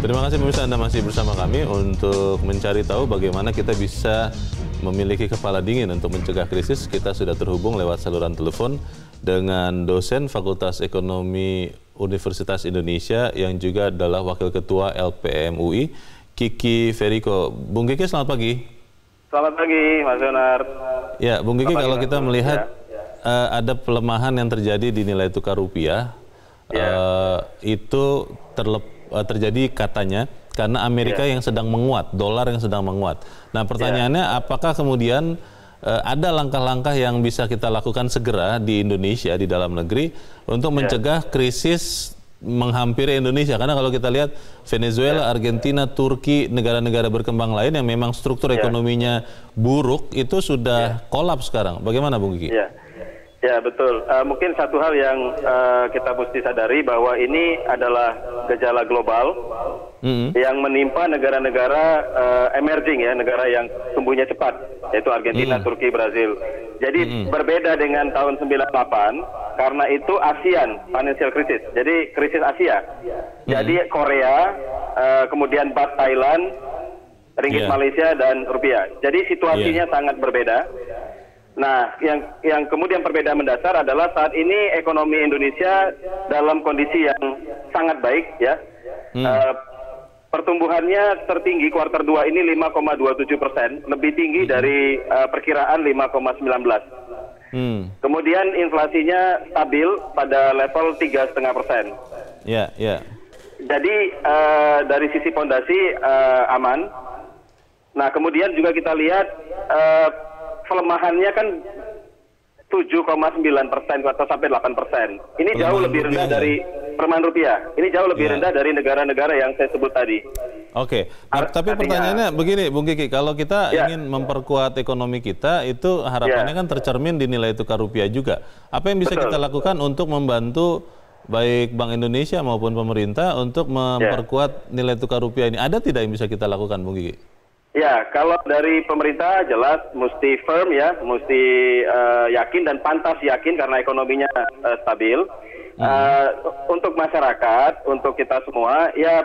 Terima kasih pemirsa, Anda masih bersama kami untuk mencari tahu bagaimana kita bisa memiliki kepala dingin untuk mencegah krisis. Kita sudah terhubung lewat saluran telepon dengan dosen Fakultas Ekonomi Universitas Indonesia yang juga adalah Wakil Ketua LPM UI, Kiki Feriko. Bung Kiki, selamat pagi. Selamat pagi, Mas Yonar. Ya, Bung Kiki, kalau kita melihat ada pelemahan yang terjadi di nilai tukar rupiah, itu terjadi katanya karena Amerika yang sedang menguat, dolar yang sedang menguat. Nah, pertanyaannya apakah kemudian ada langkah-langkah yang bisa kita lakukan segera di Indonesia, di dalam negeri, untuk mencegah krisis menghampiri Indonesia? Karena kalau kita lihat Venezuela, Argentina, Turki, negara-negara berkembang lain yang memang struktur ekonominya buruk, itu sudah kolaps sekarang. Bagaimana, Bung Kiki? Ya, betul. Mungkin satu hal yang kita mesti sadari bahwa ini adalah gejala global yang menimpa negara-negara emerging, ya, negara yang tumbuhnya cepat, yaitu Argentina, Turki, Brazil. Jadi berbeda dengan tahun 98, karena itu ASEAN financial crisis, jadi krisis Asia. Jadi Korea, kemudian Baht Thailand, ringgit Malaysia, dan rupiah. Jadi situasinya sangat berbeda. Nah, yang kemudian perbedaan mendasar adalah saat ini ekonomi Indonesia dalam kondisi yang sangat baik, ya. Pertumbuhannya tertinggi kuartal 2 ini 5,27%, lebih tinggi dari perkiraan 5,19%. Kemudian inflasinya stabil pada level 3,5%. Jadi dari sisi fondasi aman. Nah, kemudian juga kita lihat pelemahannya kan 7,9% atau sampai 8%. Ini jauh lebih rendah dari pelemahan rupiah. Ini jauh lebih rendah dari negara-negara yang saya sebut tadi. Oke, tapi pertanyaannya begini, Bung Kiki, kalau kita ingin memperkuat ekonomi kita, itu harapannya kan tercermin di nilai tukar rupiah juga. Apa yang bisa kita lakukan untuk membantu baik Bank Indonesia maupun pemerintah untuk memperkuat nilai tukar rupiah ini? Ada tidak yang bisa kita lakukan, Bung Kiki? Ya, kalau dari pemerintah jelas mesti firm, ya, mesti yakin dan pantas yakin karena ekonominya stabil. Untuk masyarakat, untuk kita semua, ya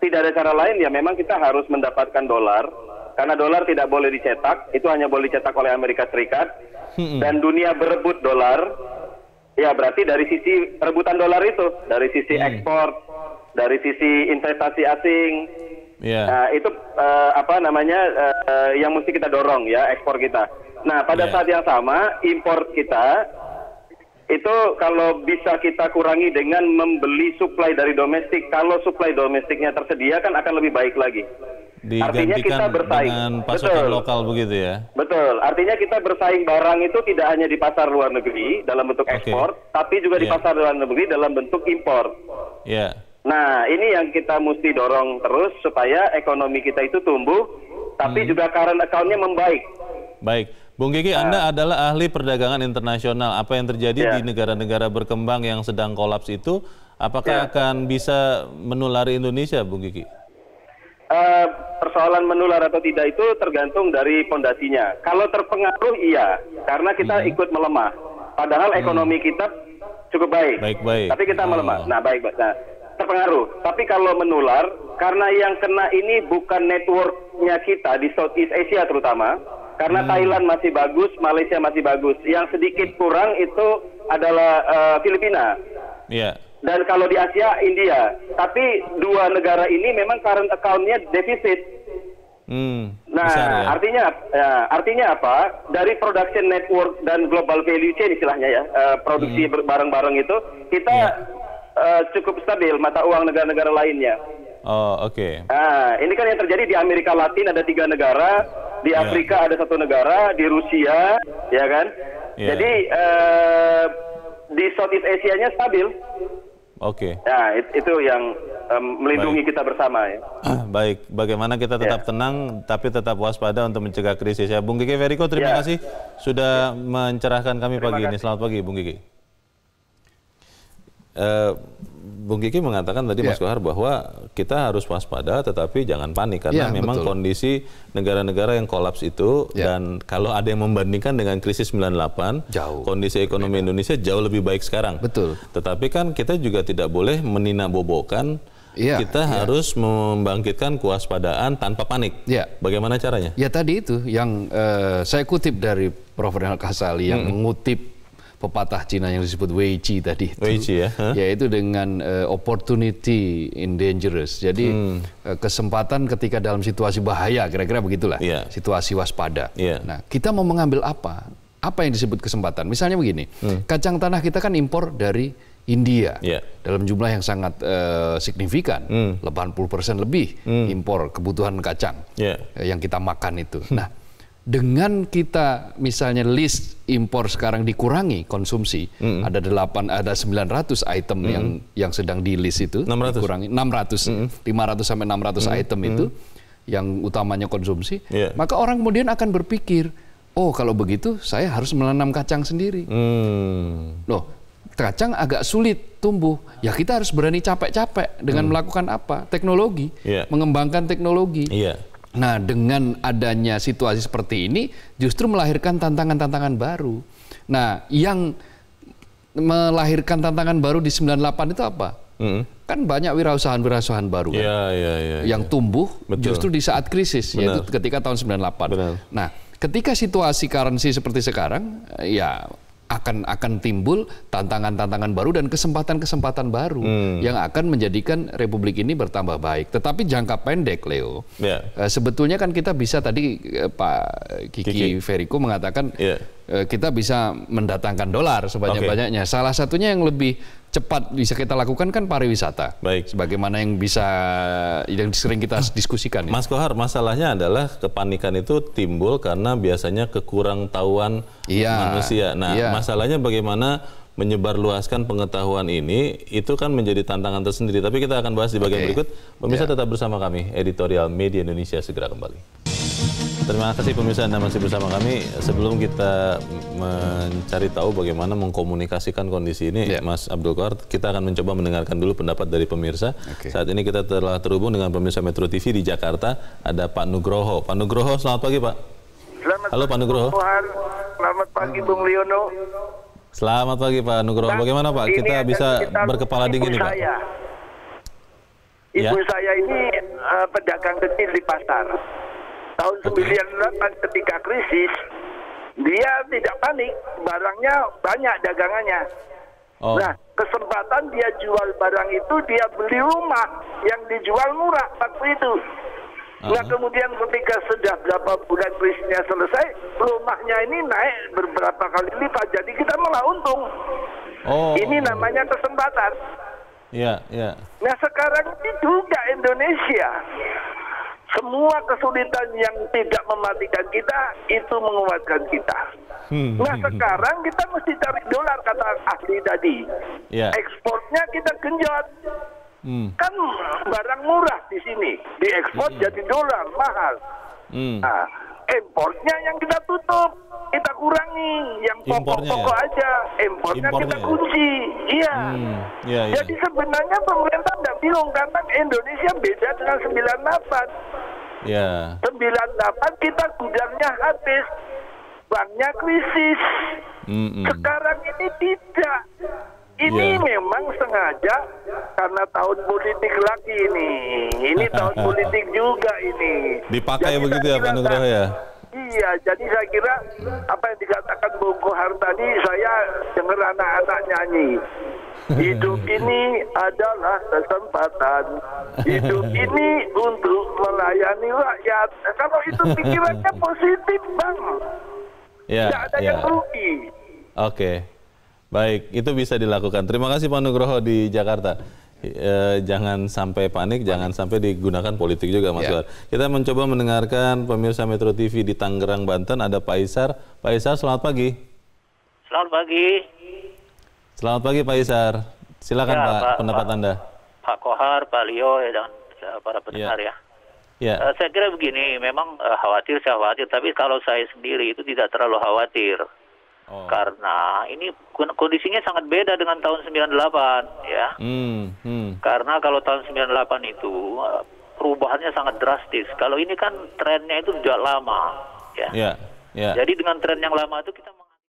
tidak ada cara lain, ya memang kita harus mendapatkan dolar. Karena dolar tidak boleh dicetak, itu hanya boleh dicetak oleh Amerika Serikat. Dan dunia berebut dolar, ya berarti dari sisi rebutan dolar itu, dari sisi ekspor, dari sisi investasi asing, itu yang mesti kita dorong, ya, ekspor kita. Nah, pada saat yang sama impor kita itu kalau bisa kita kurangi dengan membeli suplai dari domestik. Kalau suplai domestiknya tersedia kan akan lebih baik lagi. Artinya kita bersaing dengan pasokan lokal begitu, ya. Betul. Artinya kita bersaing barang itu tidak hanya di pasar luar negeri dalam bentuk ekspor, tapi juga di pasar luar negeri dalam bentuk impor. Nah, ini yang kita mesti dorong terus supaya ekonomi kita itu tumbuh, tapi juga current account-nya membaik. Baik, Bung Kiki, Anda adalah ahli perdagangan internasional. Apa yang terjadi di negara-negara berkembang yang sedang kolaps itu, apakah akan bisa menulari Indonesia, Bung Kiki? Persoalan menular atau tidak itu tergantung dari fondasinya. Kalau terpengaruh, iya, karena kita ikut melemah. Padahal ekonomi kita cukup baik. Tapi kita melemah. Nah, terpengaruh. Tapi kalau menular, karena yang kena ini bukan networknya kita di Southeast Asia terutama, karena Thailand masih bagus, Malaysia masih bagus. Yang sedikit kurang itu adalah Filipina. Dan kalau di Asia, India. Tapi dua negara ini memang current account-nya defisit. Nah, artinya apa? Dari production network dan global value chain istilahnya, ya, produksi bareng-bareng itu, kita cukup stabil mata uang negara-negara lainnya. Nah, ini kan yang terjadi di Amerika Latin ada 3 negara, di Afrika ada 1 negara, di Rusia, ya kan? Jadi di Southeast Asia-nya stabil. Nah, itu yang melindungi kita bersama, ya. Baik, bagaimana kita tetap tenang tapi tetap waspada untuk mencegah krisis, ya. Bung Kiki Feriko, terima kasih sudah mencerahkan kami pagi ini. Selamat pagi, Bung Kiki. Bung Kiki mengatakan tadi, Mas Kohar, bahwa kita harus waspada tetapi jangan panik karena memang kondisi negara-negara yang kolaps itu dan kalau ada yang membandingkan dengan krisis 98, kondisi ekonomi Indonesia jauh lebih baik sekarang. Tetapi kan kita juga tidak boleh meninabobokan kita harus membangkitkan kewaspadaan tanpa panik. Bagaimana caranya? Ya tadi itu yang saya kutip dari Prof. Renal Kasali yang mengutip pepatah Cina yang disebut Wei Qi tadi itu, yaitu dengan opportunity in dangerous. Jadi kesempatan ketika dalam situasi bahaya, kira-kira begitulah, situasi waspada. Nah, kita mau mengambil apa? Apa yang disebut kesempatan? Misalnya begini, kacang tanah kita kan impor dari India dalam jumlah yang sangat signifikan, 80% lebih impor kebutuhan kacang yang kita makan itu. Nah, dengan kita misalnya list impor sekarang dikurangi konsumsi, ada 900 item yang sedang di list itu, 600. dikurangi 500 sampai 600 item itu yang utamanya konsumsi, maka orang kemudian akan berpikir, oh kalau begitu saya harus menanam kacang sendiri. Loh, kacang agak sulit tumbuh, ya kita harus berani capek-capek dengan melakukan apa? Teknologi, mengembangkan teknologi. Nah, dengan adanya situasi seperti ini justru melahirkan tantangan-tantangan baru. Nah, yang melahirkan tantangan baru di 98 itu apa? Kan banyak wirausahaan baru kan? Yang tumbuh justru di saat krisis, yaitu ketika tahun 98. Nah, ketika situasi currency seperti sekarang, ya akan timbul tantangan-tantangan baru dan kesempatan-kesempatan baru yang akan menjadikan Republik ini bertambah baik. Tetapi jangka pendek, Leo, sebetulnya kan kita bisa tadi Pak Kiki Feriko mengatakan kita bisa mendatangkan dolar sebanyak-banyaknya. Salah satunya yang lebih cepat bisa kita lakukan kan pariwisata. Sebagaimana yang sering kita diskusikan. Mas Kohar, masalahnya adalah kepanikan itu timbul karena biasanya kekurangtahuan manusia. Nah, masalahnya bagaimana menyebarluaskan pengetahuan ini, itu kan menjadi tantangan tersendiri. Tapi kita akan bahas di bagian berikut. Pemirsa tetap bersama kami, Editorial Media Indonesia segera kembali. Terima kasih pemirsa Anda masih bersama kami. Sebelum kita mencari tahu bagaimana mengkomunikasikan kondisi ini, Mas Abdul Kohar, kita akan mencoba mendengarkan dulu pendapat dari pemirsa. Saat ini kita telah terhubung dengan pemirsa Metro TV di Jakarta, ada Pak Nugroho. Pak Nugroho, selamat pagi Pak. Halo Pak Nugroho. Selamat pagi Bung Liono. Selamat pagi Pak Nugroho. Bagaimana Pak? Kita bisa berkepala dingin nih Pak. Ibu saya ini pedagang kecil di pasar. Tahun 98 ketika krisis, dia tidak panik, barangnya banyak dagangannya. Nah, kesempatan dia jual barang itu, dia beli rumah yang dijual murah waktu itu. Nah, kemudian ketika sudah berapa bulan krisisnya selesai, rumahnya ini naik beberapa kali lipat, jadi kita malah untung. Ini namanya kesempatan. Nah, sekarang ini juga Indonesia. Semua kesulitan yang tidak mematikan kita, itu menguatkan kita. Nah, sekarang kita mesti cari dolar, kata ahli tadi. Ekspornya kita genjot. Kan barang murah di sini. Diekspor jadi dolar, mahal. Nah, importnya yang kita tutup, kita kurangi. Yang pokok-pokok aja, importnya kita kunci. Jadi sebenarnya pemerintah tidak bingung, karena Indonesia beda dengan 98. 98 kita gudangnya habis, banknya krisis. Sekarang ini tidak. Ini memang sengaja karena tahun politik lagi ini. Ini tahun politik juga ini. Dipakai jadi begitu ya Pak Nugroho ya? Iya, jadi saya kira apa yang dikatakan Bung Kohar tadi, saya dengar anak-anak nyanyi. Hidup ini adalah kesempatan. Hidup ini untuk melayani rakyat. Kalau itu pikirannya positif, Bang. Tidak ada yang rugi. Baik, itu bisa dilakukan. Terima kasih Pak Nugroho di Jakarta. Jangan sampai panik, jangan sampai digunakan politik juga, Mas Kohar. Kita mencoba mendengarkan pemirsa Metro TV di Tangerang, Banten. Ada Pak Isar. Pak Isar, selamat pagi. Selamat pagi. Selamat pagi Pak Isar. Silakan Pak, pendapat Anda. Pak Kohar, Pak Leo, dan para pendengar ya. Saya kira begini, memang saya khawatir, tapi kalau saya sendiri itu tidak terlalu khawatir. Karena ini kondisinya sangat beda dengan tahun 98 ya. Karena kalau tahun 98 itu perubahannya sangat drastis. Kalau ini kan trennya itu sudah lama ya. Jadi dengan tren yang lama itu kita